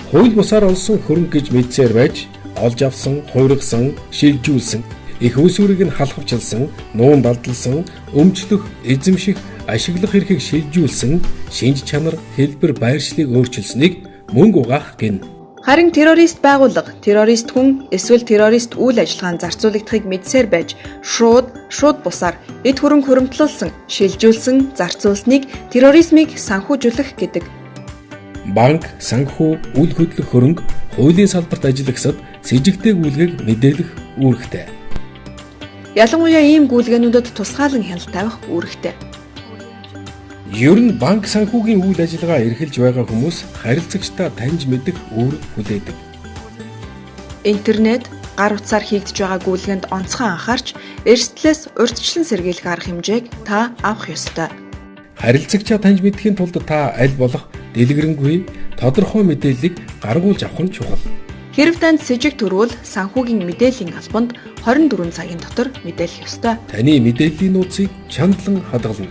Хууль бусаар олсон хөрөнгө гэж мэдсээр байж олж авсан, хуургасан, шилжүүлсэн, их усүрийг нь халахвчилсан, нуун далдалсан, өмчлөх, эзэмших, ашиглах эрхийг шилжүүлсэн, шинж чанар, хэлбэр, байршлыг өөрчилсөнийг мөнгө угаах гин. Харин террорист байгууллага, террорист хүн эсвэл террорист үйл ажиллагаанд зарцуулагдахыг мэдсээр байж шууд бусаар эд хөрөнгө хуримтлуулсан, шилжүүлсэн, зарцуулсныг терроризмыг санхүүжүүлэх гэдэг. Банк, санхүү, үйл хөдлөх хөрөнгө хуулийн салбарт ажиллагсад с жигтэй гүйлгээг мэдээлэх үүрэгтэй. Ялангуяа ийм гүйлгээнүүдэд тусгаалan хяналт тавих үүрэгтэй. Ер нь банк санхүүгийн үйл ажиллагаа эрхэлж байгаа хүмүүс харилцагчдаа таньж мэдэх үүрэг хүлээдэг. Интернет, гар утсаар хийгдэж байгаа гүйлгээнд онцгой анхаарч, эрсдлээс урьдчилан сэргийлэх арга хэмжээг та авах ёстой. Харилцагчаа таньж мэдхийн тулд та аль болох дэлгэрэнгүй тодорхой мэдээллийг гаргуулж авах нь чухал. Хэрэв танд с жиг төрвөл санхүүгийн мэдээллийн албанд 24 цагийн дотор мэдээлэх ёстой. Таны мэдээллийн нууцыг чандлан хадгална.